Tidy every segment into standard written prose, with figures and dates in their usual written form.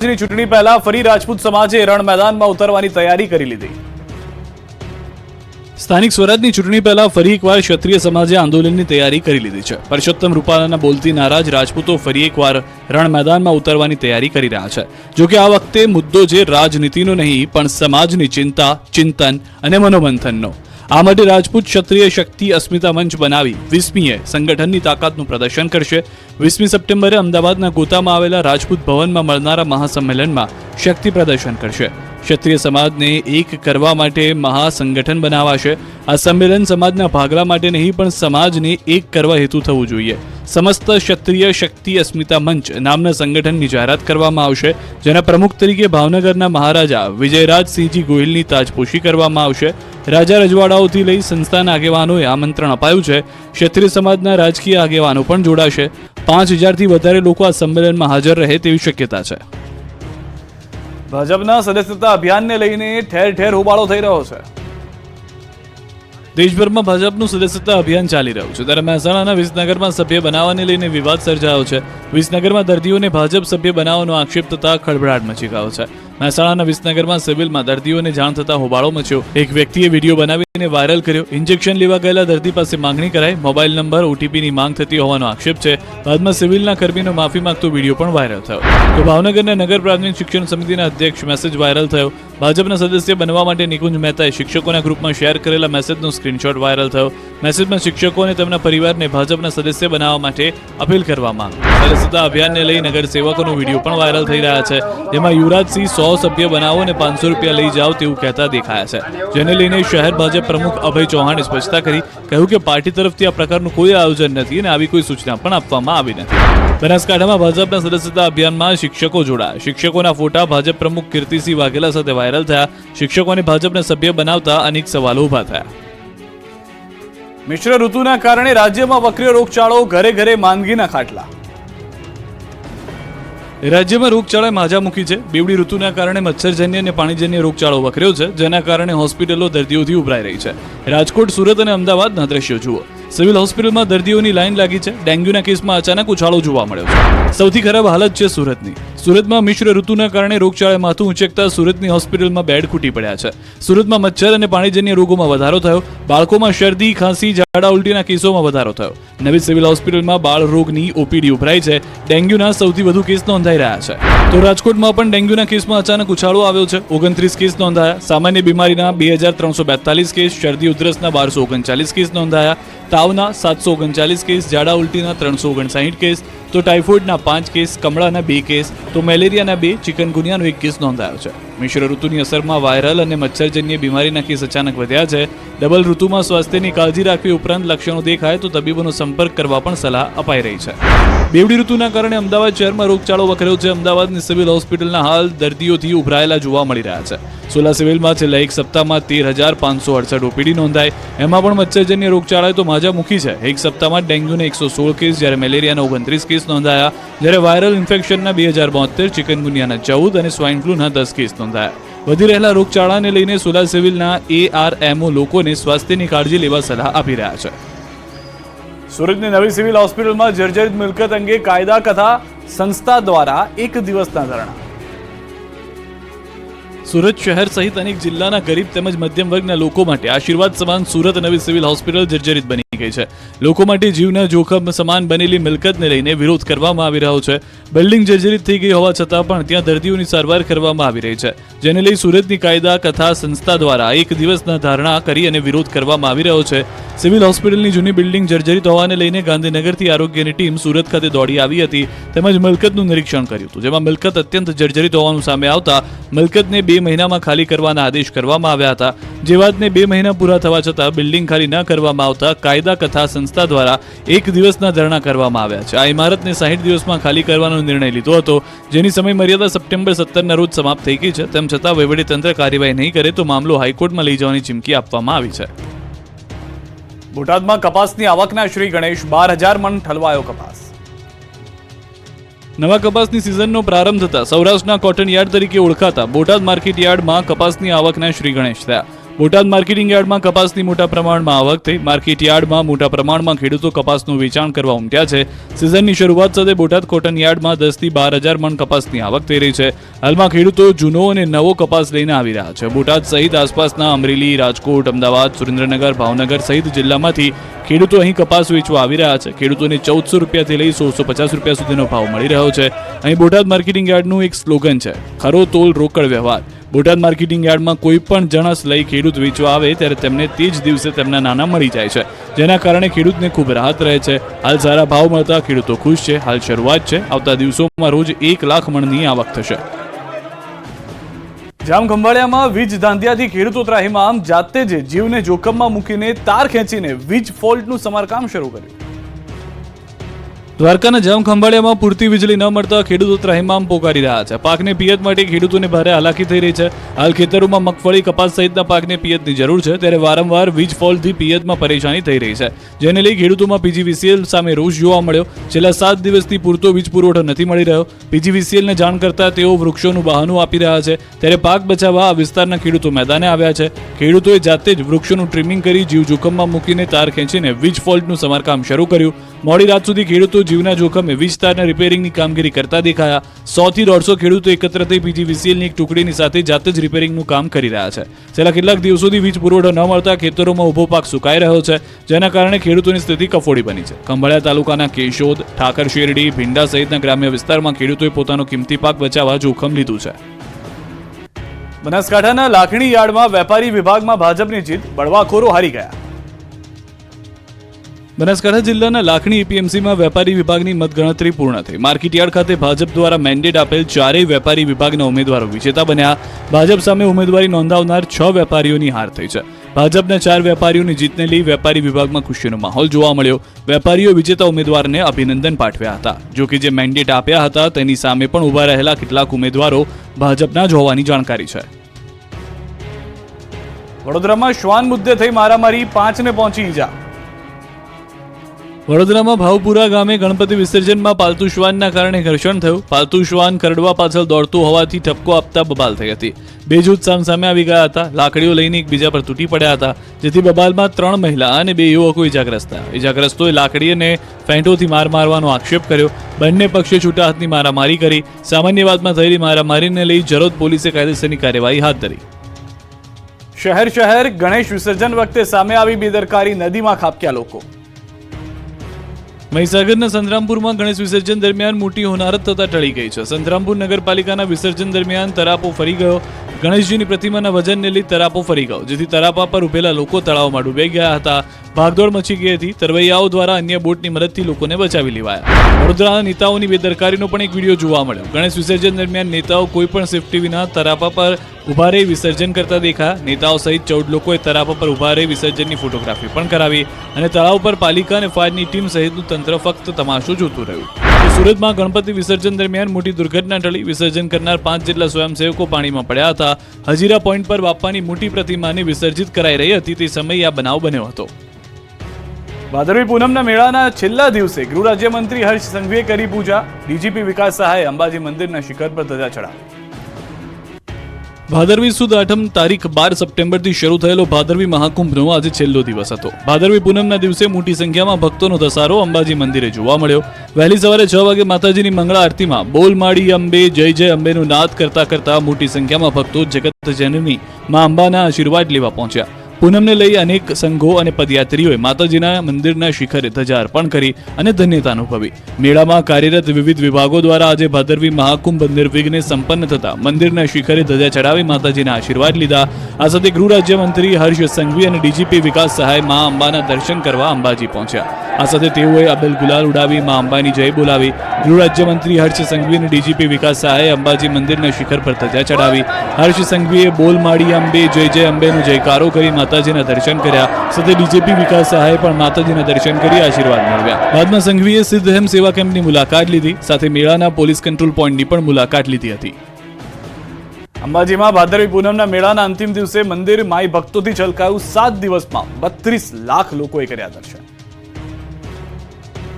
ચૂંટણી પહેલા ફરી રાજપૂત સમાજે રણ મેદાનમાં ઉતરવાની તૈયારી કરી લીધી। સ્થાનિક સ્વરાજની ચૂંટણી પહેલા ફરી એકવાર ક્ષત્રિય સમાજે આંદોલનની તૈયારી કરી લીધી છે। પરસોત્તમ રૂપાલાના બોલતી નારાજ રાજપૂતો ફરી એકવાર રણ મેદાનમાં ઉતરવાની તૈયારી કરી રહ્યા છે। જોકે આ વખતે મુદ્દો જે રાજનીતિનો નહીં પણ સમાજની ચિંતા, ચિંતન અને મનોમંથનનો। આ માટે રાજપૂત ક્ષત્રિય શક્તિ અસ્મિતા મંચ બનાવી 20મીએ સંગઠનની તાકાતનું પ્રદર્શન કરશે। 20મી સપ્ટેમ્બરે અમદાવાદના ગોતામાં આવેલા રાજપૂત ભવનમાં મળનારા મહાસંમેલનમાં શક્તિ પ્રદર્શન કરશે। ક્ષત્રિય સમાજને એક કરવા માટે મહાસંગઠન બનાવાશે। આ સંમેલન સમાજના ભાગલા માટે નહીં પણ સમાજને એક કરવા હેતુ થવું જોઈએ। સમસ્ત ક્ષત્રિય શક્તિ અસ્મિતા મંચ નામના સંગઠનની જાહેરાત કરવામાં આવશે, જેના પ્રમુખ તરીકે ભાવનગરના મહારાજા વિજયરાજસિંહજી ગોહિલની તાજપોશી કરવામાં આવશે। રાજા રજવાડાઓથી લઈ સંસ્થાના આગેવાનોએ આમંત્રણ અપાયું છે। ક્ષત્રિય સમાજના રાજકીય આગેવાનો પણ જોડાશે। 5000થી વધારે લોકો આ સંમેલનમાં હાજર રહે તેવી શક્યતા છે। ભાજપના સદસ્યતા અભિયાનને લઈને ઠેર ઠેર હોબાળો થઈ રહ્યો છે। દેશભરમાં ભાજપનું સદસ્યતા અભિયાન ચાલી રહ્યું છે, ત્યારે મહેસાણાના વિસનગરમાં સભ્ય બનાવવાને લઈને વિવાદ સર્જાયો છે। વિસનગરમાં દર્દીઓને ભાજપ સભ્ય બનાવવાનો આક્ષેપ થતા ખળભળાટ મચી ગયો છે। મહેસાણાના વિસનગરમાં સિવિલમાં દર્દીઓને જાણ થતા હોબાળો મચ્યો। એક વ્યક્તિએ વિડીયો બનાવીને વાયરલ કર્યો। ઇન્જેક્શન લેવા ગયેલા દર્દી પાસે માંગણી કરાઈ। મોબાઈલ નંબર, ઓટીપીની માંગ થતી હોવાનો આક્ષેપ છે। બાદમાં સિવિલના કર્મીનો માફી માંગતો વિડીયો પણ વાયરલ થયો। તો ભાવનગરના નગર પ્રાથમિક શિક્ષણ સમિતિના અધ્યક્ષ મેસેજ વાયરલ થયો। ભાજપના સદસ્ય બનવા માટે નિકુંજ મહેતાએ શિક્ષકોના ગ્રુપમાં શેર કરેલા મેસેજનો સ્ક્રીનશોટ વાયરલ થયો। મેસેજમાં શિક્ષકો અને તેમના પરિવારને ભાજપના સદસ્ય બનાવવા માટે અપીલ કરવામાં આવી। સદસ્યતા અભિયાનને લઈ નગરસેવકોનો વિડીયો પણ વાયરલ થઈ રહ્યા છે, જેમાં યુવરાજસિંહ 100 સભ્ય બનાવો અને 500 રૂપિયા લઈ જાઓ તેવું કહેતા દેખાયા છે, જેને લઈને શહેર ભાજપ પ્રમુખ અભય ચૌહાણે સ્પષ્ટતા કરી। કહ્યું કે પાર્ટી તરફથી આ પ્રકારનું કોઈ આયોજન નથી અને આવી કોઈ સૂચના પણ આપવામાં આવી નથી। બનાસકાંઠામાં ભાજપના સદસ્યતા અભિયાનમાં શિક્ષકો જોડાયા। શિક્ષકોના ફોટા ભાજપ પ્રમુખ કીર્તિસિંહ વાઘેલા સાથે વાયરલ થયા। શિક્ષકોને ભાજપના સભ્ય બનાવતા અનેક સવાલો ઉભા થયા। મિશ્ર ઋતુના કારણે રાજ્યમાં વકર્યો રોગચાળો, ઘરે ઘરે માંદગીના ખાટલા। રાજ્યમાં રોગચાળાએ માજા મૂકી છે। બેવડી ઋતુના કારણે મચ્છરજન્ય અને પાણીજન્ય રોગચાળો વકર્યો છે, જેના કારણે હોસ્પિટલો દર્દીઓથી ઉભરાઈ રહી છે। રાજકોટ, સુરત અને અમદાવાદના દ્રશ્યો જુઓ। સિવિલ હોસ્પિટલમાં દર્દીઓની લાઈન લાગી છે। ડેન્ગ્યુના કેસમાં અચાનક ઉછાળો જોવા મળ્યો છે। સૌથી ખરાબ હાલત છે સુરતની। સુરતમાં મિશ્ર ઋતુના કારણે રોગચાળાએ માથું ઉંચકતા સુરતની હોસ્પિટલમાં બેડ ખૂટી પડ્યા છે। સુરતમાં મચ્છર અને પાણીજન્ય રોગોમાં વધારો થયો। બાળકોમાં શરદી, ખાંસી, ઝાડા ઉલટીના કેસોમાં વધારો થયો। નવી સિવિલ હોસ્પિટલમાં બાળ રોગની ઓપીડી ઉભરાઈ છે। ડેન્ગ્યુના સૌથી વધુ કેસ નોંધાઈ રહ્યા છે। તો રાજકોટમાં પણ ડેન્ગ્યુના કેસમાં અચાનક ઉછાળો આવ્યો છે। 29 કેસ નોંધાયા। સામાન્ય બીમારીના 2342 કેસ, શરદી ઉધરસના 1239 કેસ નોંધાયા। તાવના 739 કેસ, ઝાડા ઉલટીના 359 કેસ, તો ટાઇફોઇડના 5 કેસ, કમળાના 2 કેસ, તો મેલેરિયાના 2, ચિકનગુનિયાનો 1 કેસ નોંધાયો છે। મિશ્ર ઋતુની અસરમાં વાયરલ અને મચ્છરજન્ય બીમારીના કેસ અચાનક વધ્યા છે। ડબલ ઋતુમાં સ્વાસ્થ્યની કાળજી રાખવી ઉપરાંત લક્ષણો દેખાય તો તબીબોનો સંપર્ક કરવા પણ સલાહ અપાઈ રહી છે। બેવડી ઋતુના કારણે અમદાવાદ શહેરમાં રોગચાળો વકર્યો છે। અમદાવાદની સિવિલ હોસ્પિટલના હાલ દર્દીઓથી ઉભરાયેલા જોવા મળી રહ્યા છે। સોલા સિવિલમાં છેલ્લા એક સપ્તાહમાં 13,568 ઓપીડી નોંધાઈ। એમાં પણ મચ્છરજન્ય રોગચાળાએ તો માજા મૂકી છે। એક સપ્તાહમાં ડેન્ગ્યુના 116 કેસ, જ્યારે મેલેરિયાના 29 કેસ નોંધાયા, જ્યારે વાયરલ ઇન્ફેક્શનના 2072, ચિકનગુનિયાના 14 અને સ્વાઇન ફ્લૂના 10 કેસ નોંધાયા। વધી રહેલા રોગચાળાને લઈને સોલા સિવિલના ARMO લોકોને સ્વાસ્થ્યની કાળજી લેવા સલાહ આપી રહ્યા છે। સુરતની નવી સિવિલ હોસ્પિટલમાં જર્જરિત મિલકત અંગે કાયદા તથા સંસ્થા દ્વારા 1 દિવસના ધરણા। સુરત શહેર સહિત અનેક જિલ્લાના ગરીબ તેમજ મધ્યમ વર્ગના લોકો માટે આશીર્વાદ સમાન સુરત નવી સિવિલ હોસ્પિટલ જર્જરિત બની ગઈ છે। લોકો માટે જીવના જોખમ સમાન બનેલી મિલકતને લઈને વિરોધ કરવામાં આવી રહ્યો છે। બિલ્ડિંગ જર્જરિત થઈ ગઈ હોવા છતાં પણ ત્યાં દર્દીઓની સારવાર કરવામાં આવી રહી છે, જેને લઈ સુરતની કાયદા તથા સંસ્થા દ્વારા 1 દિવસના ધારણા કરી અને વિરોધ કરવામાં આવી રહ્યો છે। સિવિલ હોસ્પિટલની જૂની બિલ્ડિંગ જર્જરિત હોવાને લઈને ગાંધીનગરથી આરોગ્યની ટીમ સુરત ખાતે દોડી આવી હતી, તેમજ મિલકતનું નિરીક્ષણ કર્યું હતું, જેમાં મિલકત અત્યંત જર્જરિત હોવાનું સામે આવતા મિલકતને 2 મહિનામાં ખાલી કરવાના આદેશ કરવામાં આવ્યા હતા। જે વાતને 2 મહિના પૂરા થવા છતાં બિલ્ડિંગ ખાલી ન કરવામાં આવતા કાયદા તથા સંસ્થા દ્વારા 1 દિવસના ધરણા કરવામાં આવ્યા છે। આ ઇમારતને 60 દિવસમાં ખાલી કરવાનો નિર્ણય લીધો હતો, જેની સમય મર્યાદા સપ્ટેમ્બર 17ના રોજ સમાપ્ત થઈ ગઈ છે। તેમ છતાં વહીવટીતંત્ર કાર્યવાહી નહીં કરે તો મામલો હાઈકોર્ટમાં લઈ જવાની ચીમકી આપવામાં આવી છે। બોટાદમાં કપાસની આવકના શ્રી ગણેશ 12,000 મણ ઠલવાયો કપાસ। નવા કપાસની સિઝનનો પ્રારંભ થતા સૌરાષ્ટ્રના કોટન યાર્ડ તરીકે ઓળખાતા બોટાદ માર્કેટ યાર્ડમાં કપાસની આવકના શ્રી ગણેશ થયા। બોટાદ માર્કેટિંગ યાર્ડમાં કપાસની મોટા પ્રમાણમાં આવક થઈ. માર્કેટ યાર્ડમાં મોટા પ્રમાણમાં ખેડૂતો કપાસનું વેચાણ કરવા ઉમટ્યા છે. સિઝનની શરૂઆત સાથે બોટાદ કોટન યાર્ડમાં 10 થી 12,000 મણ કપાસની આવક થઈ રહી છે. હાલમાં ખેડૂતો જૂનો અને નવો કપાસ લઈને આવી રહ્યા છે. બોટાદ સહિત આસપાસના અમરેલી, રાજકોટ, અમદાવાદ, સુરેન્દ્રનગર, ભાવનગર સહિત જિલ્લામાંથી ખેડૂતો અહીં કપાસ વેચવા આવી રહ્યા છે. ખેડૂતોને 1400 રૂપિયાથી લઈ 1650 રૂપિયા સુધીનો ભાવ મળી રહ્યો છે. અહીં બોટાદ માર્કેટિંગ યાર્ડનું એક સ્લોગન છે, ખરો તોલ રોકડ વ્યવહાર. બોટાદ માર્કેટિંગ યાર્ડમાં કોઈ પણ જણસ લઈ ખેડૂત વેચવા આવે ત્યારે તેમને તે જ દિવસે તેમના નાના મળી જાય છે, જેના કારણે ખેડૂતને ખૂબ રાહત રહે છે. હાલ સારા ભાવ મળતા ખેડૂતો ખુશ છે. હાલ શરૂઆત છે, આવતા દિવસોમાં રોજ 1 લાખ મણની આવક થશે. જામખંભાળિયામાં વીજ ધાંધિયાથી ખેડૂતો ત્રાહિમામ. જાતે જ જીવને જોખમમાં મૂકીને તાર ખેંચીને વીજ ફોલ્ટનું સમારકામ શરૂ કર્યું. દ્વારકાના જામખંભાળિયામાં પૂરતી વીજળી ન મળતા ખેડૂતો ત્રાહિમામ પોકારી રહ્યા છે. પાકને પિયત માટે ખેડૂતોને ભારે હાલાકી થઈ રહી છે. હાલ ખેતરોમાં મગફળી, કપાસ સહિતના પાકને પિયતની જરૂર છે, ત્યારે વારંવાર વીજ ફોલ્ટથી પિયતમાં પરેશાની થઈ રહી છે, જેને લઈ ખેડૂતોમાં પીજીવીસીએલ સામે રોષ જોવા મળ્યો. છેલ્લા 7 દિવસથી પૂરતો વીજ પુરવઠો નથી મળી રહ્યો. પીજીવીસીએલને જાણ કરતા તેઓ વૃક્ષોનું બહાનું આપી રહ્યા છે, ત્યારે પાક બચાવવા આ વિસ્તારના ખેડૂતો મેદાને આવ્યા છે. ખેડૂતોએ જાતે જ વૃક્ષોનું ટ્રીમિંગ કરી જીવ જોખમમાં મૂકીને તાર ખેંચીને વીજ ફોલ્ટનું સમારકામ શરૂ કર્યું. મોડી રાત સુધી ખેડૂતો જીવના જોખમે વીજ તારના રિપેરિંગની કામગીરી કરતા દેખાયા. 100 થી 150 ખેડૂતો એકત્ર થઈ પીજીવીસીએલની એક ટુકડીની સાથે જાતે જ રિપેરિંગનું કામ કરી રહ્યા છે. છેલ્લા કેટલાક દિવસોથી વીજ પુરવઠો ન મળતા ખેતરોમાં ઊભો પાક સુકાઈ રહ્યો છે, જેના કારણે ખેડૂતોની સ્થિતિ કફોડી બની છે. ખંભાળિયા તાલુકાના કેશોદ, ઠાકર શેરડી, ભીંડા સહિતના ગ્રામ્ય વિસ્તારમાં ખેડૂતોએ પોતાનો કિંમતી પાક બચાવવા જોખમ લીધું છે. બનાસકાંઠાના લાખણી યાર્ડમાં વેપારી વિભાગમાં ભાજપની જીત, બળવાખોરો હારી ગયા. બનાસકાંઠા જિલ્લાના લાખણી એપીએમસીમાં વેપારી વિભાગની મતગણતરી પૂર્ણ થઈ. માર્કેટ યાર્ડ ખાતે ભાજપ દ્વારા મેન્ડેટ આપેલ 4 વેપારી વિભાગના ઉમેદવારો વિજેતા બન્યા. ભાજપ સામે ઉમેદવારી નોંધાવનાર 6 વેપારીઓની હાર થઈ છે. ભાજપના 4 વેપારીઓની જીતને લઈ વેપારી વિભાગમાં ખુશીનો માહોલ જોવા મળ્યો. વેપારીઓ વિજેતા ઉમેદવારને અભિનંદન પાઠવ્યા હતા. જોકે જે મેન્ડેટ આપ્યા હતા તેની સામે પણ ઉભા રહેલા કેટલાક ઉમેદવારો ભાજપના જ હોવાની જાણકારી છે. વડોદરામાં શ્વાન મુદ્દે થઈ મારામારી, 5ને પહોંચી ઈજા. વડોદરામાં ભાવપુરા ગામે ગણપતિ વિસર્જનમાં પાલતુ શ્વાનના કારણે ઘર્ષણ થયું. પાલતુ શ્વાન કરડવા પાછળ દોડતું હોવાથી ઠપકો આપતા બબાલ થઈ હતી. 2 જૂથ સામસામે આવી ગયા હતા. લાકડીઓ લઈને એકબીજા પર તૂટી પડ્યા હતા, જેથી બબાલમાં 3 મહિલા અને 2 યુવકો ઇજાગ્રસ્ત થયા. ઇજાગ્રસ્તોએ લાકડી અને ફેંટોથી માર મારવાનો આક્ષેપ કર્યો. બંને પક્ષે છૂટા હાથની મારામારી કરી. સામાન્ય વાતમાં થયેલી મારામારીને લઈ જરોદ પોલીસે કાયદેસરની કાર્યવાહી હાથ ધરી. શહેર ગણેશ વિસર્જન વખતે સામે આવી બેદરકારી, નદીમાં ખાબક્યા લોકો. મહીસાગરના સંતરામપુરમાં ગણેશ વિસર્જન દરમિયાન મોટી હોનારત થતા ટળી ગઈ છે. સંતરામપુર નગરપાલિકાના વિસર્જન દરમિયાન તરાપો ફરી ગયો. ગણેશજીની પ્રતિમાના વજનને લઈ તરાપો ફરી ગયો, જેથી તરાપા પર ઉભેલા લોકો તળાવમાં ડૂબી ગયા હતા. ભાગદોડ મચી ગઈ હતી. તરવૈયાઓ દ્વારા અન્ય બોટની મદદથી લોકોને બચાવી લેવાયા. વડોદરાના નેતાઓની બેદરકારીનો પણ એક વિડીયો જોવા મળ્યો. ગણેશ વિસર્જન દરમિયાન નેતાઓ કોઈ પણ સેફટી વિના તરાપા પર ઉભા રહી વિસર્જન કરતા દેખાયા. નેતાઓ સહિત 14 લોકોએ તરાપા પર ઉભા રહી વિસર્જનની ફોટોગ્રાફી પણ કરાવી અને તળાવ પર પાલિકા અને ફાયરની ટીમ સહિતનું તંત્ર ફક્ત તમાશો જોતું રહ્યું. સુરતમાં ગણપતિ વિસર્જન દરમિયાન મોટી દુર્ઘટના ટળી. વિસર્જન કરનાર 5 જેટલા સ્વયંસેવકો પાણીમાં પડ્યા હતા. હજીરા પોઈન્ટ પર બાપાની મોટી પ્રતિમાને વિસર્જિત કરાઈ રહી હતી તે સમયે આ બનાવ બન્યો હતો. ભાદરવી પૂનમના મેળાના છેલ્લા દિવસે ગૃહ રાજ્યમંત્રી હર્ષ સંઘવીએ કરી પૂજા. ડીજીપી વિકાસ સહાયે અંબાજી મંદિરના શિખર પર ધજા ચડાવી. ભાદરવી સુદ આઠમ તારીખ 12 સપ્ટેમ્બરથી શરૂ થયેલો ભાદરવી મહાકુંભનો આજે છેલ્લો દિવસ હતો. ભાદરવી પૂનમના દિવસે મોટી સંખ્યામાં ભક્તોનો ધસારો અંબાજી મંદિરે જોવા મળ્યો. વહેલી સવારે 6 વાગે માતાજીની મંગળા આરતીમાં બોલ માડી અંબે, જય જય અંબેનું નાદ કરતા મોટી સંખ્યામાં ભક્તો જગત જનની માં અંબાના આશીર્વાદ લેવા પહોંચ્યા. પૂનમને લઈ અનેક સંઘો અને પદયાત્રીઓએ માતાજીના મંદિરના શિખરે ધજા અર્પણ કરી અને ધન્યતા અનુભવી. મેળામાં કાર્યરત વિવિધ વિભાગો દ્વારા આજે ભાદરવી મહાકુંભ નિર્વિઘ્ને સંપન્ન થતા મંદિરના શિખરે ધજા ચડાવી માતાજીના આશીર્વાદ લીધા. આ સાથે ગૃહ રાજ્યમંત્રી હર્ષ સંઘવી અને ડીજીપી વિકાસ સહાય મા અંબાના દર્શન કરવા અંબાજી પહોંચ્યા. આ સાથે તેઓએ અબેલ ગુલાલ ઉડાવી મા અંબાની જય બોલાવી. ગૃહ રાજ્યમંત્રી હર્ષ સંઘવી અને ડીજીપી વિકાસ સહાયે અંબાજી મંદિરના શિખર પર ધજા ચડાવી. હર્ષ સંઘવીએ બોલ માડી અંબે, જય જય અંબેનો જયકારો કરી માતાજીના દર્શન કર્યા. સાથે ડીજીપી વિકાસ સહાયે પણ માતાજીના દર્શન કરી આશીર્વાદ મેળવ્યા. બાદમાં સંઘવીએ સિદ્ધહેમ સેવા કેમ્પની મુલાકાત લીધી. સાથે મેળાના પોલીસ કંટ્રોલ પોઈન્ટની પણ મુલાકાત લીધી હતી. અંબાજીમાં ભાદરવી પૂનમના મેળાના અંતિમ દિવસે મંદિર માઈ ભક્તોથી છલકાયું. 7 દિવસમાં 32 લાખ લોકોએ કર્યા દર્શન.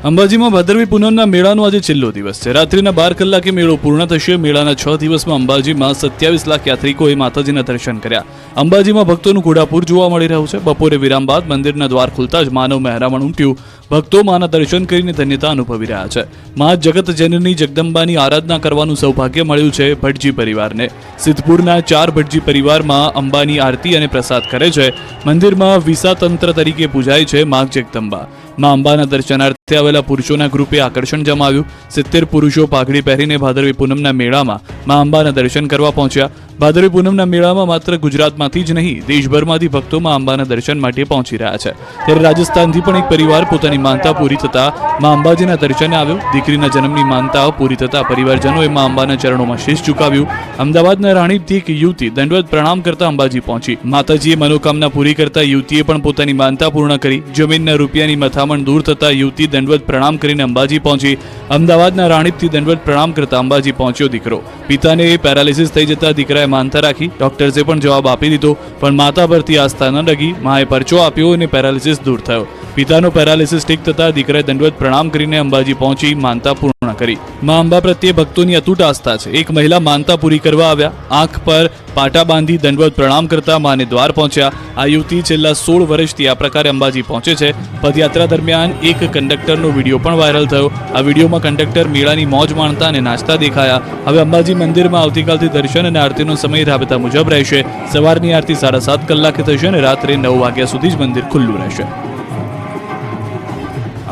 અંબાજીમાં ભાદરવી પૂનમના મેળાનો આજે છેલ્લો દિવસ છે. રાત્રિના 12 કલાકે મેળો પૂર્ણ થશે. મેળાના 6 દિવસમાં અંબાજીમાં 27 લાખ યાત્રિકોએ માતાજીના દર્શન કર્યા. અંબાજીમાં ભક્તોનું ઘોડાપૂર જોવા મળી રહ્યું છે. બપોરે વિરામ બાદ મંદિરના દ્વાર ખુલતા જ માનવ મહેરામણ ઉમટ્યું. ભક્તો માના દર્શન કરીને ધન્યતા અનુભવી રહ્યા છે. મા જગત જનની જગદંબાની આરાધના કરવાનું સૌભાગ્ય મળ્યું છે ભટજી પરિવારને. સિદ્ધપુરના 4 ભટજી પરિવારમાં અંબાની આરતી અને પ્રસાદ કરે છે. મંદિરમાં વિસા તંત્ર તરીકે પૂજાય છે મા જગદંબા. મા અંબાના દર્શનાર્થે આવેલા પુરુષોના ગ્રુપે આકર્ષણ જમાવ્યું. 70 પુરુષો પાઘડી પહેરીને ભાદરવી પૂનમના મેળામાં મા અંબાના દર્શન કરવા પહોંચ્યા. ભાદરવી પૂનમના મેળામાં માત્ર ગુજરાતમાંથી જ નહીં દેશભરમાંથી ભક્તો મા અંબાના દર્શન માટે પહોંચી રહ્યા છે. ત્યારે રાજસ્થાનથી પણ એક પરિવાર પોતાની માનતા પૂરી થતા મા અંબાજીના દર્શને આવ્યો. દીકરીના જન્મની માનતા પૂરી થતા પરિવારજનોએ મા અંબાના ચરણોમાં શીશ ઝુકાવ્યું. અમદાવાદના રાણીપથી એક યુવતી દંડવત પ્રણામ કરતા અંબાજી પહોંચી. માતાજીએ મનોકામના પૂરી કરતા યુવતીએ પણ પોતાની માનતા પૂર્ણ કરી. જમીનના રૂપિયાની મથામણ દૂર થતા યુવતી દંડવત પ્રણામ કરીને અંબાજી પહોંચી. અમદાવાદના રાણીપથી દંડવત પ્રણામ કરતા અંબાજી પહોંચ્યો દીકરો. પિતાને પેરાલિસિસ થઈ જતા દીકરાએ માનતા રાખી. ડોક્ટર્સે પણ જવાબ આપી દીધો, પણ માતા પરથી આસ્થા ન લગી. માએ પરચો આપ્યો અને પેરાલિસિસ દૂર થયો. પિતાનો પેરાલિસિસ ઠીક થતા દીકરાએ દંડવત પ્રણામ કરીને અંબાજી પહોંચી માનતા પૂર્ણ કરી. મા અંબા પ્રત્યે ભક્તોની અતૂટ આસ્થા છે. એક મહિલા માનતા પૂરી કરવા આવ્યા. આંખ પર પાટા બાંધી દંડવત પ્રણામ કરતા માને દ્વાર પહોંચ્યા. આ યુવતી છેલ્લા 16 વર્ષથી આ પ્રકારે અંબાજી પહોંચે છે. પદયાત્રા દરમિયાન એક કંડક્ટરનો વિડીયો પણ વાયરલ થયો. આ વિડીયોમાં કંડક્ટર મેળાની મોજ માણતા અને નાચતા દેખાયા. હવે અંબાજી મંદિરમાં આવતીકાલથી દર્શન અને આરતીનો સમય રાબેતા મુજબ રહેશે. સવારની આરતી 7:30 કલાકે થશે અને રાત્રે 9 વાગ્યા સુધી જ મંદિર ખુલ્લું રહેશે.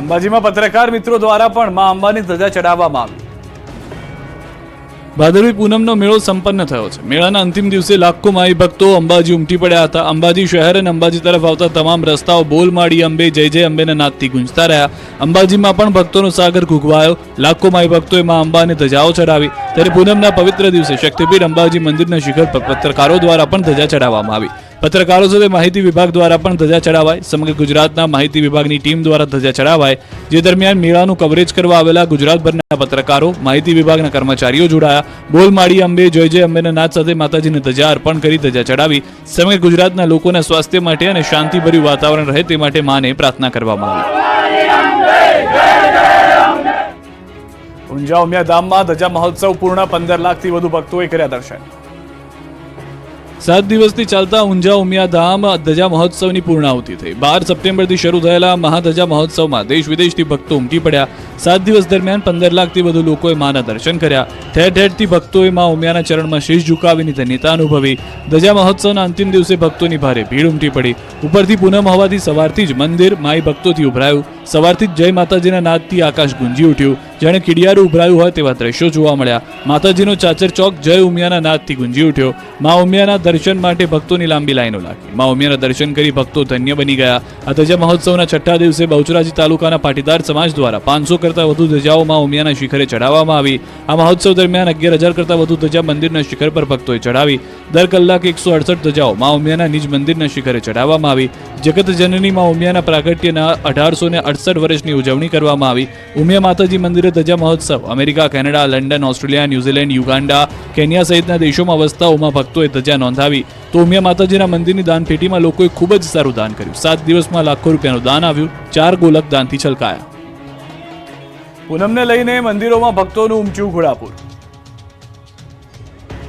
અંબાજીમાં પત્રકાર મિત્રો દ્વારા પણ મા અંબાની ધજા ચડાવવામાં આવી. ભાદરવી પૂનમનો મેળો સંપન્ન થયો છે. મેળાના અંતિમ દિવસે લાખો માઈ ભક્તો અંબાજી ઉમટી પડ્યા હતા. અંબાજી શહેર અને અંબાજી તરફ આવતા તમામ રસ્તાઓ બોલ માડી અંબે જય જય અંબેના નાદથી ગુંજતા રહ્યા. અંબાજીમાં પણ ભક્તોનો સાગર ઘૂઘવાયો. લાખો માઈ ભક્તોએ મા અંબાને ધજાઓ ચડાવી. ત્યારે પૂનમના પવિત્ર દિવસે શક્તિપીઠ અંબાજી મંદિરના શિખર પર પત્રકારો દ્વારા પણ ધજા ચડાવવામાં આવી. પત્રકારો સાથે માહિતી વિભાગ દ્વારા પણ ધજા ચડાવાય. સમગ્ર ગુજરાતના માહિતી વિભાગની ટીમ દ્વારા ધજા ચડાવાય. જે દરમિયાન મેળાનું કવરેજ કરવા આવેલા ગુજરાતભરના પત્રકારો, માહિતી વિભાગના કર્મચારીઓ જોડાયા. બોલ માડી અંબે જય જય અંબેના નાદ સાથે માતાજીને ધજા અર્પણ કરી ધજા ચડાવી. સમગ્ર ગુજરાતના લોકોના સ્વાસ્થ્ય માટે અને શાંતિભર્યું વાતાવરણ રહે તે માટે માને પ્રાર્થના કરવામાં આવી. ઊંઝા ઉમિયા ધામમાં ધજા મહોત્સવ પૂર્ણ. 15 લાખથી વધુ ભક્તોએ કર્યા દર્શન. 7 દિવસથી ચાલતા ઊંઝા ઉમિયા ધામ ધજા મહોત્સવની પૂર્ણાહુતિ થઈ. 12 સપ્ટેમ્બરથી શરૂ થયેલા મહાધજા મહોત્સવમાં દેશ વિદેશથી ભક્તો ઉમટી પડ્યા. 7 દિવસ દરમિયાન 15 લાખથી વધુ લોકોએ માના દર્શન કર્યા. ઠેર ઠેરથી ભક્તોએ મા ઉમિયાના ચરણમાં શીશ ઝુકાવીની ધન્યતા અનુભવી. ધજા મહોત્સવના અંતિમ દિવસે ભક્તોની ભારે ભીડ ઉમટી પડી. ઉપરથી પૂનમ હોવાથી સવારથી જ મંદિર માઈ ભક્તોથી ઉભરાયું. સવારથી જ જય માતાજીના નાદથી આકાશ ગુંજી ઉઠ્યું. જાણે કિડિયારું ઉભરાયું હોય તેવા દ્રશ્યો જોવા મળ્યા. માતાજીનો ચાચર ચોક જય ઉમિયાના નાદથી ગુંજી ઉઠ્યો. મા ઉમિયાના દર્શન માટે ભક્તોની લાંબી લાઈનો લાગી. મા ઉમિયાના દર્શન કરી ભક્તો ધન્ય બની ગયા. આ ધજા મહોત્સવના 6થા દિવસે બહુચરાજી તાલુકાના પાટીદાર સમાજ દ્વારા 500 કરતા વધુ ધજાઓ મા ઉમિયાના શિખરે ચડાવવામાં આવી. આ મહોત્સવ દરમિયાન 11,000 કરતા વધુ ધજા મંદિરના શિખર પર ભક્તોએ ચડાવી. દર કલાકે 168 ધજાઓ મા ઉમિયાના નિજ મંદિરના શિખરે ચડાવવામાં આવી. જગત જનની મા ઉમિયાના પ્રાગટ્યના 1868 વર્ષની ઉજવણી કરવામાં આવી. ઉમિયા માતાજી મંદિરે ધજા મહોત્સવ America, Canada, London, Australia, New Zealand, Uganda, Kenya સહિતના દેશોમાં વસતા ઉમા ભક્તોએ ધજા નોંધાવી. તો ઉમિયા માતાજીના મંદિરની દાનપેટીમાં લોકોએ ખૂબ જ સારું દાન કર્યું. 7 દિવસમાં લાખો રૂપિયાનું દાન આવ્યું. 4 ગોલક દાનથી છલકાયા. પૂનમને લઈને મંદિરોમાં ભક્તોનું ઉમટ્યું ઘોડાપૂર.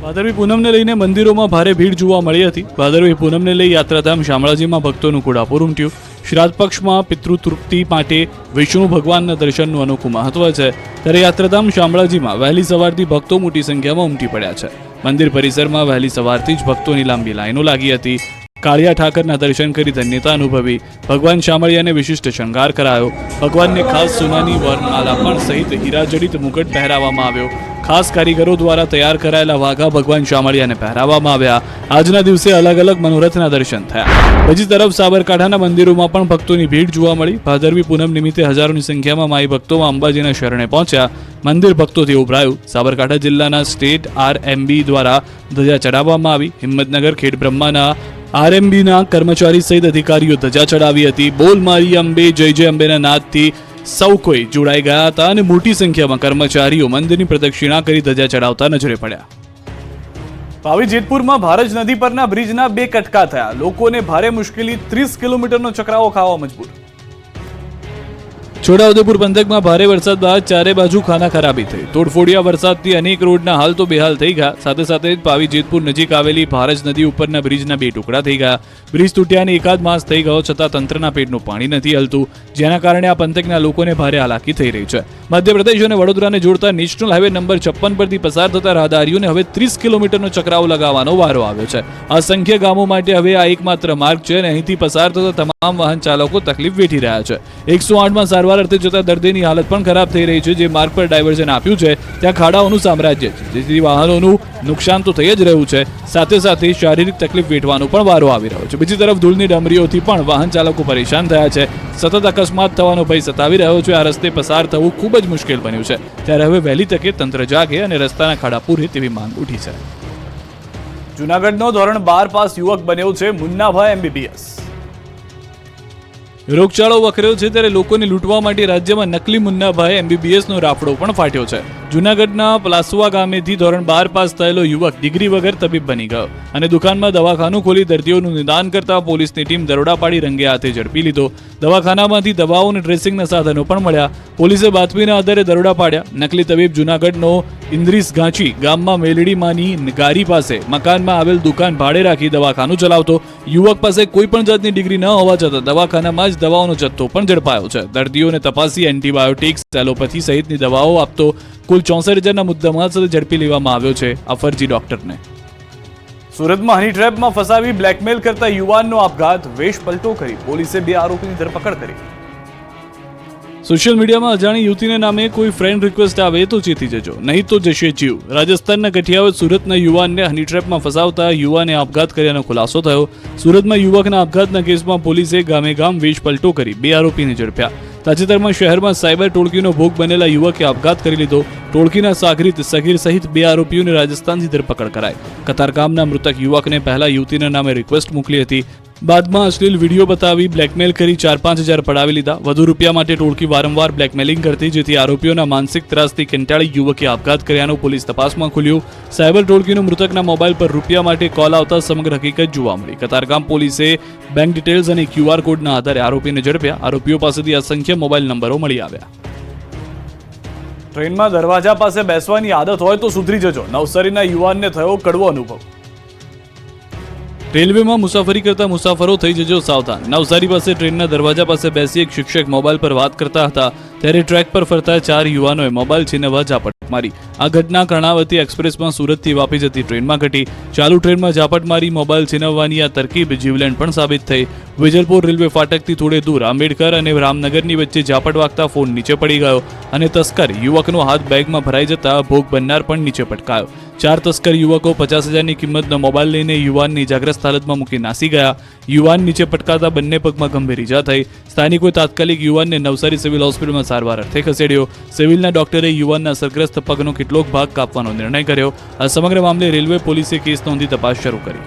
ભાદરવી પૂનમને લઈને મંદિરોમાં ભારે ભીડ જોવા મળી હતી. ભાદરવી પૂનમને લઈ યાત્રાધામ શામળાજીમાં ભક્તોનું ઘોડાપૂર ઉમટ્યું. શ્રાદ્ધ પક્ષમાં પિતૃતૃપ્તિ માટે વિષ્ણુ ભગવાનના દર્શનનું અનોખું મહત્વ છે. ત્યારે યાત્રાધામ શામળાજીમાં વહેલી સવારથી ભક્તો મોટી સંખ્યામાં ઉમટી પડ્યા છે. મંદિર પરિસરમાં વહેલી સવારથી જ ભક્તોની લાંબી લાઈનો લાગી હતી. કાળિયા ઠાકરના દર્શન કરી ધન્યતા અનુભવી. ભગવાન શામળિયાને વિશિષ્ટ શણગાર કરાયો. ભગવાનને ખાસ સોનાની વરમાલા પણ સહિત હીરાજડિત મુકટ પહેરાવવામાં આવ્યો. ખાસ કારીગરો દ્વારા તૈયાર કરાયેલા વાઘા ભગવાન શામળિયાને પહેરાવવામાં આવ્યા. આજના દિવસે અલગ અલગ મનોરથના દર્શન થયા. બીજી તરફ સાબરકાંઠાના મંદિરોમાં પણ ભક્તોની ભીડ જોવા મળી. ભાદરવી પૂનમ નિમિત્તે હજારોની સંખ્યામાં માઈ ભક્તોમાં અંબાજીના શરણે પહોંચ્યા. મંદિર ભક્તોથી ઉભરાયું. સાબરકાંઠા જિલ્લાના સ્ટેટ RMB દ્વારા ધજા ચડાવવામાં આવી. હિંમતનગર ખેડબ્રહ્માના RMBના કર્મચારી સહિત અધિકારીઓ ધજા ચડાવી હતી. બોલ મારી અંબે જય જય અંબેના નાદથી સૌ કોઈ જોડાઈ ગયા હતા અને મોટી સંખ્યામાં કર્મચારીઓ મંદિરની પ્રદક્ષિણા કરી ધજા ચડાવતા નજરે પડ્યા. ભાવી જેતપુરમાં ભારજ નદી પરના બ્રિજના 2 કટકા થયા. લોકોને ભારે મુશ્કેલી. 30 કિલોમીટરનો ચકરાવો ખાવા મજબૂર. છોટાઉદેપુર પંથકમાં ભારે વરસાદ બાદ ચારે બાજુ ખાનાખરાબી થઈ. તોડફોડિયા વરસાદથી અનેક રોડના હાલ તો બેહાલ થઈ ગયા. સાથે સાથે જ પાવી જેતપુર નજીક આવેલી ભારજ નદી ઉપરના બ્રિજના 2 ટુકડા થઈ ગયા. બ્રિજ તૂટ્યાને એકાદ માસ થઈ ગયો છતાં તંત્રના પેટનું પાણી નથી હલતું, જેના કારણે આ પંથકના લોકોને ભારે હાલાકી થઈ રહી છે. મધ્યપ્રદેશ અને વડોદરાને જોડતા નેશનલ હાઈવે નંબર 56 પરથી પસાર થતા રાહદારીઓને હવે 30 કિલોમીટરનો ચકરાવ લગાવવાનો વારો આવ્યો છે. અસંખ્ય ગામો માટે હવે આ એકમાત્ર માર્ગ છે અને અહીંથી પસાર થતા તમામ વાહન ચાલકો તકલીફ વેઠી રહ્યા છે. 108માં સારવાર અર્થે જતા દર્દીની હાલત પણ ખરાબ થઈ રહી છે. જે માર્ગ પર ડાયવર્ઝન આપ્યું છે ત્યાં ખાડાઓનું સામ્રાજ્ય છે, જેથી વાહનોનું નુકસાન તો થઈ જ રહ્યું છે, સાથે સાથે શારીરિક તકલીફ વેઠવાનો પણ વારો આવી રહ્યો છે. બીજી તરફ ધૂળની ડમરીઓથી પણ વાહન ચાલકો પરેશાન થયા છે. સતત અકસ્માત થવાનો ભય સતાવી રહ્યો છે. આ રસ્તે પસાર થવું ખૂબ જ મુશ્કેલ બન્યું છે. ત્યારે હવે વહેલી તકે તંત્ર જાગે અને રસ્તાના ખાડા પૂરે તેવી માંગ ઉઠી છે. જૂનાગઢનો ધોરણ 12 પાસ યુવક બન્યો છે મુન્નાભાઈ MBBS. રોગચાળો વકર્યો છે ત્યારે લોકોને લૂંટવા માટે રાજ્યમાં નકલી મુન્નાભાઈ MBBS નો રાફડો પણ ફાટ્યો છે. જૂનાગઢના પલાસવા ગામેથી ધોરણ 12 પાસ થયેલો યુવક ડિગ્રી વગર તબીબ બની ગયો અને દુકાનમાં દવાખાનું ખોલી દર્દીઓનું નિદાન કરતા પોલીસની ટીમ દરોડા પાડી રંગે હાથે ઝડપી લીધો. દવાખાનામાંથી દવાઓ અને ડ્રેસિંગના સાધનો પણ મળ્યા. પોલીસે બાતમીના આધારે દરોડા પાડ્યા. નકલી તબીબ જૂનાગઢનો ઇન્દ્રીસ ગાંચી ગામમાં મેલડીમાંની ગારી પાસે મકાનમાં આવેલ દુકાન ભાડે રાખી દવાખાનું ચલાવતો. યુવક પાસે કોઈ પણ જાતની ડિગ્રી ન હોવા છતાં દવાખાનામાં જ દવાઓનો જથ્થો પણ ઝડપાયો છે. દર્દીઓને તપાસી એન્ટીબાયોટિક્સ, એલોપેથી સહિતની દવાઓ આપતો કુલ 64,000ના મુદ્દામાલ સાથે ઝડપી લેવામાં આવ્યો છે આ ફરજી ડોક્ટરને. સુરતમાં હની ટ્રેપમાં ફસાવી બ્લેકમેલ કરતા યુવાનનો આપઘાત, વેશ પલટો કરી પોલીસે 2 આરોપીની ધરપકડ કરી. સોશિયલ મીડિયામાં અજાણી યુવતીના નામે કોઈ ફ્રેન્ડ રિક્વેસ્ટ આવે તો ચેતી જજો, નહીં તો જશે જીવ. રાજસ્થાનના કઠિયાવાડ સુરતના યુવાનને હની ટ્રેપમાં ફસાવતા યુવાને આપઘાત કર્યાનો ખુલાસો થયો. સુરતમાં યુવકના આપઘાતના કેસમાં પોલીસે ગામે ગામ વેશ પલટો કરી 2 આરોપીને ઝડપ્યા. તાજેતરમાં શહેરમાં સાયબર ટોળકીનો ભોગ બનેલા યુવકે આપઘાત કરી લીધો. ટોળકીના સાગરીત સગીર સહિત 2 આરોપીઓને રાજસ્થાનથી ધરપકડ કરાઈ. કતારગામના મૃતક યુવકને પહેલા યુવતીના નામે રિક્વેસ્ટ મોકલી હતી, બાદમાં અશ્લીલ વિડીયો બતાવી બ્લેકમેલ કરી 4-5 હજાર પડાવી લીધા. વધુ રૂપિયા માટે ટોળકી વારંવાર બ્લેકમેલિંગ કરતી, જેથી આરોપીઓના માનસિક ત્રાસથી કંટાળી યુવકે આપઘાત કર્યાનું પોલીસ તપાસમાં ખુલ્યું. સાયબર ટોળકીનો મૃતકના મોબાઈલ પર રૂપિયા માટે કોલ આવતા સમગ્ર હકીકત જોવા મળી. કતારગામ પોલીસે બેંક ડિટેલ્સ અને QR કોડના આધારે આરોપીને ઝડપ્યા. આરોપીઓ પાસેથી અસંખ્ય મોબાઈલ નંબરો મળી આવ્યા. ટ્રેનમાં દરવાજા પાસે બેસવાની આદત હોય તો સુધરી જજો, નવસારીના યુવાનને થયો કડવો અનુભવ. રેલવેમાં મુસાફરી કરતા મુસાફરો થઈ જજો સાવધાન. નવસારી પાસે ટ્રેનના દરવાજા પાસે બેસી એક શિક્ષક મોબાઈલ પર વાત કરતા હતા, ત્યારે ટ્રેક પર ફરતા 4 યુવાનોએ મોબાઈલ છીનવવા ઝાપટ મારી. આ ઘટના કર્ણાવતી એક્સપ્રેસમાં સુરતથી વાપી જતી ટ્રેનમાં ઘટી. ચાલુ ટ્રેનમાં ઝાપટ મારી મોબાઈલ છીનવવાની આ તરકીબ જીવલેણ પણ સાબિત થઈ. વિજલપુર રેલવે ફાટકથી થોડે દૂર આંબેડકર અને રામનગરની વચ્ચે ઝાપટ વાગતા ફોન નીચે પડી ગયો અને તસ્કર યુવકનો હાથ બેગમાં ભરાઈ જતા ભોગ બનનાર પણ નીચે પટકાયો. 4 તસ્કર યુવકો 50,000ની કિંમતનો મોબાઈલ લઈને યુવાનને ઇજાગ્રસ્ત હાલતમાં મૂકી નાસી ગયા. યુવાન નીચે પટકાતા બંને પગમાં ગંભીર ઇજા થઈ. સ્થાનિકોએ તાત્કાલિક યુવાનને નવસારી સિવિલ હોસ્પિટલમાં સારવાર અર્થે ખસેડ્યો. સિવિલના ડોક્ટરે યુવાનના અસરગ્રસ્ત પગનો કેટલોક ભાગ કાપવાનો નિર્ણય કર્યો. આ સમગ્ર મામલે રેલવે પોલીસે કેસ નોંધી તપાસ શરૂ કરી.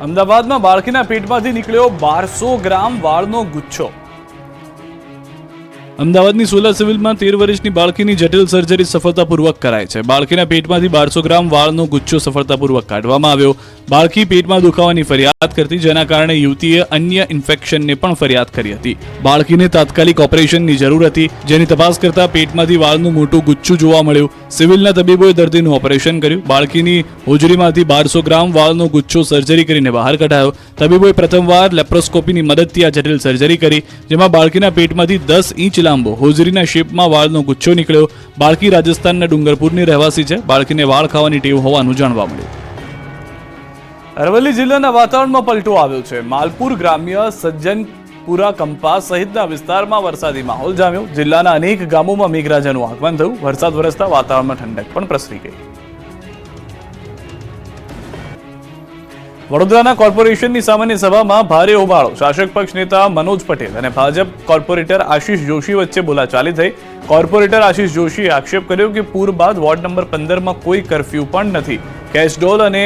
અમદાવાદમાં બાળકીના પેટમાંથી નીકળ્યો 1200 ગ્રામ વાળનો ગુચ્છો. અમદાવાદની સોલા સિવિલમાં 13 વર્ષની બાળકીની જટિલ સર્જરી સફળતાપૂર્વક કરાઈ છે. બાળકીના પેટમાંથી 1200 ગ્રામ વાળનો ગુચ્છો સફળતાપૂર્વક કાઢવામાં આવ્યો. બાળકી પેટમાં દુખાવાની ફરિયાદ કરતી, જેના કારણે યુવતીએ અન્ય ઇન્ફેક્શનને પણ ફરિયાદ કરી હતી. બાળકીને તાત્કાલિક ઓપરેશનની જરૂર હતી, જેની તપાસ કરતા પેટમાંથી વાળનું મોટું ગુચ્છું જોવા મળ્યું. સિવિલના તબીબોએ દર્દીનું ઓપરેશન કર્યું. બાળકીની હોજરીમાંથી 1200 ગ્રામ વાળનો ગુચ્છો સર્જરી કરીને બહાર કઢાયો. તબીબોએ પ્રથમવાર લેપ્રોસ્કોપીની મદદથી આ જટિલ સર્જરી કરી, જેમાં બાળકીના પેટમાંથી 10 ઇંચ લાંબો હોજરીના શેપમાં વાળનો ગુચ્છો નીકળ્યો. બાળકી રાજસ્થાનના ડુંગરપુરની રહેવાસી છે. બાળકીને વાળ ખાવાની ટેવ હોવાનું જાણવા મળ્યું. અરવલ્લી જિલ્લાના વાતાવરણમાં પલટો આવ્યો છે. માલપુર ગ્રામ્ય, સજ્જનપુરા, કંપા સહિતના વિસ્તારમાં વરસાદી માહોલ જામ્યો. જિલ્લાના અનેક ગામોમાં મેઘરાજાનું આગમન થયું. વરસાદ વરસતા વાતાવરણમાં ઠંડક પણ પ્રસરી ગઈ. વડોદરાના કોર્પોરેશનની સામાન્ય સભામાં ભારે હોબાળો. શાસક પક્ષ નેતા મનોજ પટેલ અને ભાજપ કોર્પોરેટર આશિષ જોશી વચ્ચે બોલાચાલી થઈ. કોર્પોરેટર આશિષ જોશીએ આક્ષેપ કર્યો કે પૂર બાદ વોર્ડ નંબર 15માં કોઈ કરફ્યુ પણ નથી. કેશડોલ અને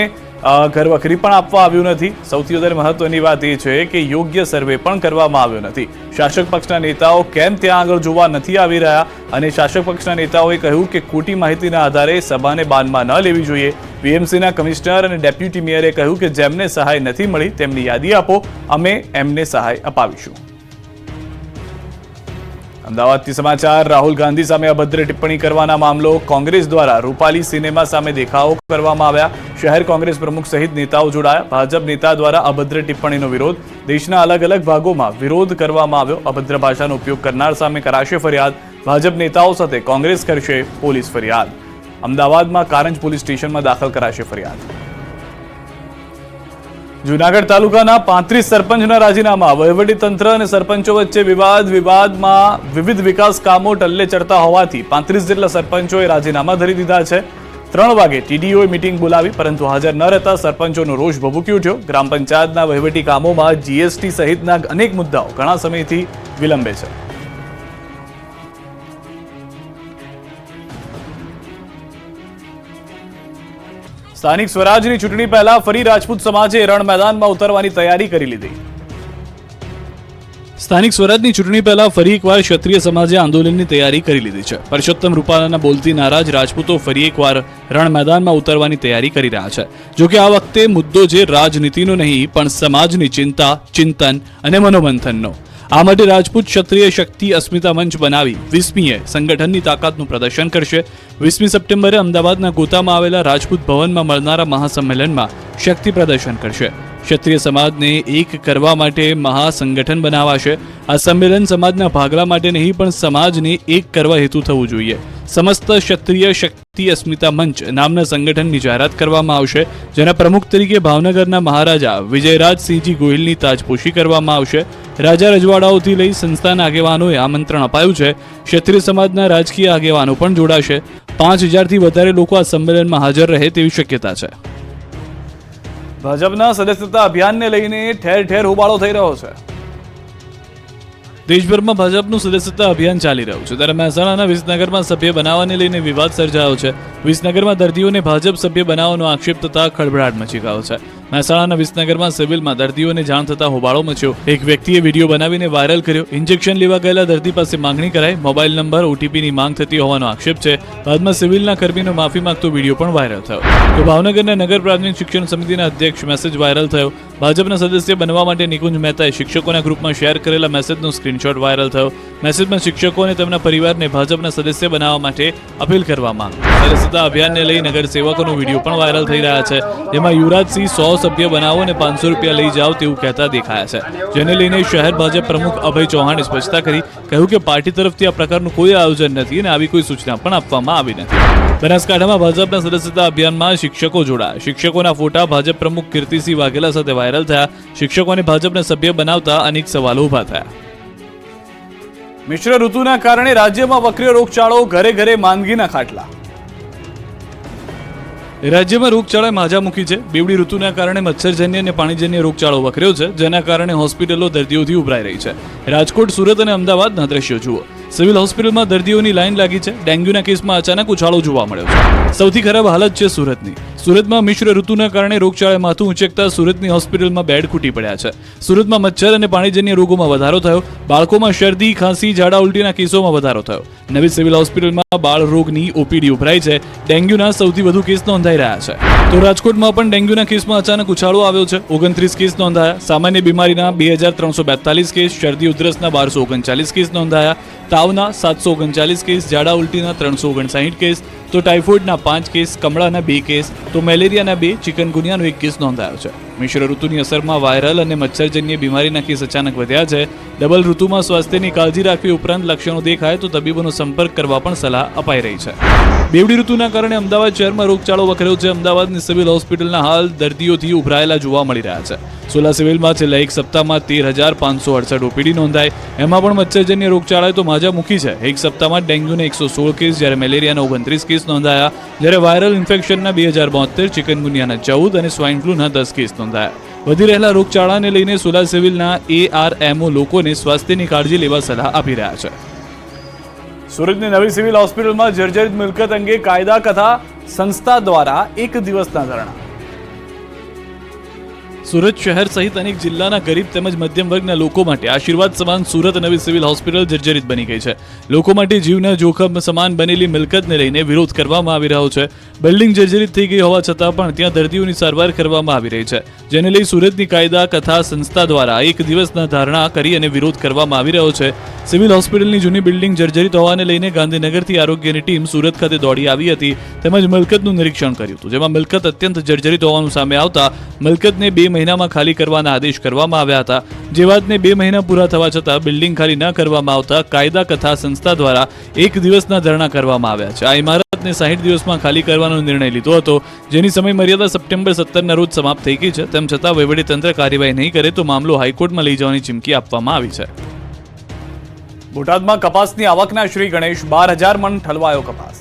ઘરવખરી પણ આપવા આવ્યું નથી. સૌથી વધારે મહત્વની વાત એ છે કે યોગ્ય સર્વે પણ કરવામાં આવ્યો નથી. શાસક પક્ષના નેતાઓ કેમ ત્યાં આગળ જોવા નથી આવી રહ્યા? અને શાસક પક્ષના નેતાઓએ કહ્યું કે ખોટી માહિતીના આધારે સભાને બાનમાં ન લેવી જોઈએ. વીએમસીના કમિશનર અને ડેપ્યુટી મેયરે કહ્યું કે જેમને સહાય નથી મળી તેમની યાદી આપો, અમે એમને સહાય અપાવીશું. અમદાવાદથી સમાચાર. રાહુલ ગાંધી સામે અભદ્ર ટિપ્પણી કરવાના મામલો. કોંગ્રેસ દ્વારા રૂપાલી સિનેમા સામે દેખાવો કરવામાં આવ્યા. શહેર કોંગ્રેસ પ્રમુખ સહિત નેતાઓ જોડાયા. ભાજપ નેતા દ્વારા અભદ્ર ટિપ્પણીનો વિરોધ. દેશના અલગ અલગ ભાગોમાં વિરોધ કરવામાં આવ્યો. અભદ્ર ભાષાનો ઉપયોગ કરનાર સામે કરાશે ફરિયાદ. ભાજપ નેતાઓ સાથે કોંગ્રેસ કરશે પોલીસ ફરિયાદ. અમદાવાદમાં કારંજ પોલીસ સ્ટેશનમાં દાખલ કરાશે ફરિયાદ. જૂનાગઢ તાલુકાના 35 સરપંચના રાજીનામા. વહીવટીતંત્ર અને સરપંચો વચ્ચે વિવાદમાં વિવિધ વિકાસ કામો ટલ્લે ચડતા હોવાથી 35 જેટલા સરપંચોએ રાજીનામા ધરી દીધા છે. 3 વાગે ટીડીઓએ મીટિંગ બોલાવી, પરંતુ હાજર ન રહેતા સરપંચોનો રોષ ભભૂકી ઉઠ્યો. ગ્રામ પંચાયતના વહીવટી કામોમાં જીએસટી સહિતના અનેક મુદ્દાઓ ઘણા સમયથી વિલંબે છે. સ્થાનિક સ્વરાજની ચૂંટણી પહેલા ફરી રાજપૂત સમાજે રણ મેદાનમાં ઉતરવાની તૈયારી કરી લીધી. સ્થાનિક સ્વરાજની ચૂંટણી પહેલા ફરી એકવાર ક્ષત્રિય સમાજે આંદોલનની તૈયારી કરી લીધી છે. પરસોત્તમ રૂપાલાના બોલતી નારાજ રાજપૂતો ફરી એકવાર રણ મેદાનમાં ઉતરવાની તૈયારી કરી રહ્યા છે. જોકે આ વખતે મુદ્દો જે રાજનીતિનો નહીં, પણ સમાજની ચિંતા, ચિંતન અને મનોમંથનનો. આ માટે રાજપૂત ક્ષત્રિય શક્તિ અસ્મિતા મંચ બનાવી 20મીએ સંગઠનની તાકાતનું પ્રદર્શન કરશે. 20મી સપ્ટેમ્બરે અમદાવાદના ગોતામાં આવેલા રાજપૂત ભવનમાં મળનારા મહાસંમેલનમાં શક્તિ પ્રદર્શન કરશે. ક્ષત્રિય સમાજને એક કરવા માટે મહાસંગઠન બનાવાશે. આ સંમેલન સમાજના ભાગલા માટે નહીં, પણ સમાજને એક કરવા હેતુ થવું જોઈએ. સમસ્ત ક્ષત્રિય શક્તિ અસ્મિતા મંચ નામના સંગઠનની જાહેરાત કરવામાં આવશે, જેના પ્રમુખ તરીકે ભાવનગરના મહારાજા વિજયરાજસિંહજી ગોહિલની તાજપોશી કરવામાં આવશે. રાજા રજવાડાઓથી લઈ સંસ્થાના આગેવાનોએ આમંત્રણ અપાયું છે. ક્ષત્રિય સમાજના રાજકીય આગેવાનો પણ જોડાશે. 5000થી વધારે લોકો આ સંમેલનમાં હાજર રહે તેવી શક્યતા છે. ભાજપના સદસ્યતા અભિયાનને લઈને ઠેર ઠેર હોબાળો થઈ રહ્યો છે. દેશભરમાં ભાજપનું સદસ્યતા અભિયાન ચાલી રહ્યું છે, ત્યારે મહેસાણાના વિસનગરમાં સભ્ય બનાવવાને લઈને વિવાદ સર્જાયો છે. વિસનગરમાં દર્દીઓને ભાજપ સભ્ય બનાવવાનો આક્ષેપ થતા ખળભળાટ મચી ગયો છે. મહેસાણાના વિસનગરમાં સિવિલમાં દર્દીઓને જાણ થતા હોબાળો મચ્યો. એક વ્યક્તિએ વિડીયો બનાવીને વાયરલ કર્યો. ઇન્જેક્શન લેવા ગયેલા દર્દી પાસે માંગણી કરાઈ. મોબાઈલ નંબર, ઓટીપીની માંગ થતી હોવાનો આક્ષેપ છે. બાદમાં સિવિલના કર્મીનો માફી માંગતો વિડીયો પણ વાયરલ થયો. તો ભાવનગરના નગર પ્રાથમિક શિક્ષણ સમિતિના અધ્યક્ષ મેસેજ વાયરલ થયો. ભાજપના સદસ્ય બનવા માટે નિકુંજ મહેતાએ શિક્ષકોના ગ્રુપમાં શેર કરેલા મેસેજનો સ્ક્રીનશોટ વાયરલ થયો. મેસેજમાં શિક્ષકો અને તેમના પરિવારને ભાજપના સદસ્ય બનાવવા માટે અપીલ કરવામાં આવી. સદસ્યતા અભિયાનને લઈ નગરસેવકોનો વિડીયો પણ વાયરલ થઈ રહ્યા છે, જેમાં યુવરાજસિંહ 100 સભ્ય બનાવો અને 500 રૂપિયા લઈ જાઓ તેવું કહેતા દેખાયા છે. જેને લઈને શહેર ભાજપ પ્રમુખ અભય ચૌહાણે સ્પષ્ટતા કરી, કહ્યું કે પાર્ટી તરફથી આ પ્રકારનું કોઈ આયોજન નથી અને આવી કોઈ સૂચના પણ આપવામાં આવી નથી. બનાસકાંઠામાં ભાજપના સદસ્યતા અભિયાનમાં શિક્ષકો જોડાયા. શિક્ષકોના ફોટા ભાજપ પ્રમુખ કીર્તિસિંહ વાઘેલા સાથે વાયરલ થયા. શિક્ષકોને ભાજપના સભ્ય બનાવતા અનેક સવાલો ઉભા થયા. મિશ્ર ઋતુના કારણે રાજ્યમાં વકર્યો રોગચાળો, ઘરે ઘરે માંદગીના ખાટલા. રાજ્યમાં રોગચાળાએ માજા મૂકી છે. બેવડી ઋતુના કારણે મચ્છરજન્ય અને પાણીજન્ય રોગચાળો વકર્યો છે, જેના કારણે હોસ્પિટલો દર્દીઓથી ઉભરાઈ રહી છે. રાજકોટ, સુરત અને અમદાવાદના દ્રશ્યો જુઓ. સિવિલ હોસ્પિટલમાં દર્દીઓની લાઈન લાગી છે. ડેન્ગ્યુના કેસમાં અચાનક ઉછાળો જોવા મળ્યો છે. સૌથી ખરાબ હાલત છે સુરતની. સુરતમાં મિશ્ર ઋતુના કારણે રોગચાળાએ માથું ઉંચકતા સુરતની હોસ્પિટલમાં બેડ ખૂટી પડ્યા છે. સુરતમાં મચ્છર અને પાણીજન્ય રોગોમાં વધારો થયો. બાળકોમાં શરદી, ખાંસી, ઝાડા ઉલટીના કેસોમાં વધારો થયો. નવી સિવિલ હોસ્પિટલમાં બાળ રોગની ઓપીડી ઉભરાઈ છે. ડેન્ગ્યુના સૌથી વધુ કેસ નોંધાઈ રહ્યા છે. તો રાજકોટમાં પણ ડેન્ગ્યુના કેસમાં અચાનક ઉછાળો આવ્યો છે. 29 કેસ નોંધાયા. સામાન્ય બીમારીના 2342 કેસ, શરદી ઉધરસના 1239 કેસ નોંધાયા. તાવના 739 કેસ, ઝાડા ઉલટીના 359 કેસ, તો ટાઇફોઇડના 5 કેસ, કમળાના 2 કેસ, તો મેલેરિયાના 2, ચિકનગુનિયાનો 1 કેસ નોંધાયો છે. મિશ્ર ઋતુની અસરમાં વાયરલ અને મચ્છરજન્ય બીમારીના કેસ અચાનક વધ્યા છે. ડબલ ઋતુમાં સ્વાસ્થ્યની કાળજી રાખવી ઉપરાંત લક્ષણો દેખાય તો તબીબોનો સંપર્ક કરવા પણ સલાહ અપાઈ રહી છે. બેવડી ઋતુના કારણે અમદાવાદ શહેરમાં રોગચાળો વકર્યો છે. અમદાવાદની સિવિલ હોસ્પિટલના હાલ દર્દીઓથી ઉભરાયેલા જોવા મળી રહ્યા છે. સોલા સિવિલમાં છેલ્લા એક સપ્તાહમાં 13,568 ઓપીડી નોંધાય. એમાં પણ મચ્છરજન્ય રોગચાળાએ તો માજા મૂકી છે. એક સપ્તાહમાં ડેન્ગ્યુના 116 કેસ, જ્યારે મેલેરિયાના 29 કેસ નોંધાયા, જ્યારે વાયરલ ઇન્ફેક્શનના 2072, ચિકનગુનિયાના 14 અને સ્વાઇન ફ્લૂના 10 કેસ નોંધાયા. વધી રહેલા રોગચાળાને લઈને સોલા સિવિલના ARMO લોકોને સ્વાસ્થ્યની કાળજી લેવા સલાહ આપી રહ્યા છે. સુરતની નવી સિવિલ હોસ્પિટલમાં જર્જરિત મિલકત અંગે કાયદા કથા સંસ્થા દ્વારા 1 દિવસના ધરણા. સુરત શહેર સહિત અનેક જિલ્લાના ગરીબ તેમજ મધ્યમ વર્ગના લોકો માટે આશીર્વાદ સમાન સુરત નવી સિવિલ હોસ્પિટલ જર્જરિત બની ગઈ છે. લોકો માટે જીવના જોખમ સમાન બનેલી મિલકતને લઈને વિરોધ કરવામાં આવી રહ્યો છે. બિલ્ડિંગ જર્જરિત થઈ ગઈ હોવા છતાં પણ ત્યાં દર્દીઓની સારવાર કરવામાં આવી રહી છે, જેને લઈ સુરતની કાયદા કથા સંસ્થા દ્વારા એક દિવસના ધારણા કરી અને વિરોધ કરવામાં આવી રહ્યો છે. સિવિલ હોસ્પિટલની જૂની બિલ્ડિંગ જર્જરિત હોવાને લઈને ગાંધીનગરથી આરોગ્યની ટીમ સુરત ખાતે દોડી આવી હતી, તેમજ મિલકતનું નિરીક્ષણ કર્યું હતું, જેમાં મિલકત અત્યંત જર્જરિત હોવાનું સામે આવતા મિલકતને 2 મહિનામાં ખાલી કરવાના આદેશ કરવામાં આવ્યા હતા. જે વાતને 2 મહિના પૂરા થવા છતાં બિલ્ડિંગ ખાલી ન કરવામાં આવતા કાયદા કથા સંસ્થા દ્વારા એક દિવસના ધરણા કરવામાં આવ્યા છે. આ ઇમારતને 60 દિવસમાં ખાલી કરવાનો નિર્ણય લીધો હતો, જેની સમય મર્યાદા સપ્ટેમ્બર 17ના રોજ સમાપ્ત થઈ ગઈ છે. તેમ છતાં વહીવટીતંત્ર કાર્યવાહી નહીં કરે તો મામલો હાઈકોર્ટમાં લઈ જવાની ચીમકી આપવામાં આવી છે. બોટાદમાં કપાસની આવકના શ્રી ગણેશ 12,000 મણ ઠલવાયો કપાસ.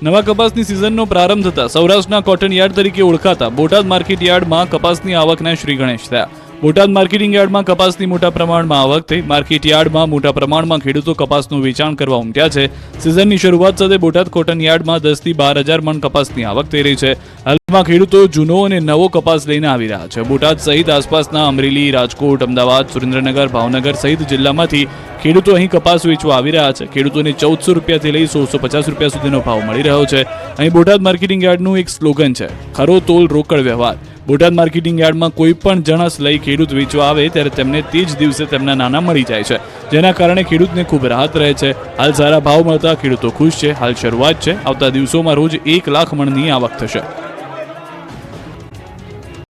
નવા કપાસની સિઝનનો પ્રારંભ થતા સૌરાષ્ટ્રના કોટન યાર્ડ તરીકે ઓળખાતા બોટાદ માર્કેટ યાર્ડમાં કપાસની આવકના શ્રી ગણેશ થયા. બોટાદ માર્કેટિંગ યાર્ડમાં કપાસની મોટા પ્રમાણમાં આવક થઈ. માર્કેટ યાર્ડમાં મોટા પ્રમાણમાં ખેડૂતો કપાસનું વેચાણ કરવા ઉમટ્યા છે. સિઝનની શરૂઆત સાથે બોટાદ કોટન યાર્ડમાં 10 થી 12,000 મણ કપાસની આવક થઈ રહી છે. હાલમાં ખેડૂતો જૂનો અને નવો કપાસ લઈને આવી રહ્યા છે. બોટાદ સહિત આસપાસના અમરેલી, રાજકોટ, અમદાવાદ, સુરેન્દ્રનગર, ભાવનગર સહિત જિલ્લામાંથી ખેડૂતો અહીં કપાસ વેચવા આવી રહ્યા છે. ખેડૂતોને 1400 રૂપિયાથી લઈ 1650 રૂપિયા સુધીનો ભાવ મળી રહ્યો છે. અહીં બોટાદ માર્કેટિંગ યાર્ડનું એક સ્લોગન છે, ખરો તોલ રોકડ વ્યવહાર. બોટાદ માર્કેટિંગ યાર્ડમાં કોઈ પણ જણસ લઈ ખેડૂત વેચવા આવે ત્યારે તેમને તે જ દિવસે તેમના નાના મળી જાય છે, જેના કારણે ખેડૂતને ખૂબ રાહત રહે છે. હાલ સારા ભાવ મળતા ખેડૂતો ખુશ છે. હાલ શરૂઆત છે, આવતા દિવસોમાં રોજ 1 લાખ મણની આવક થશે.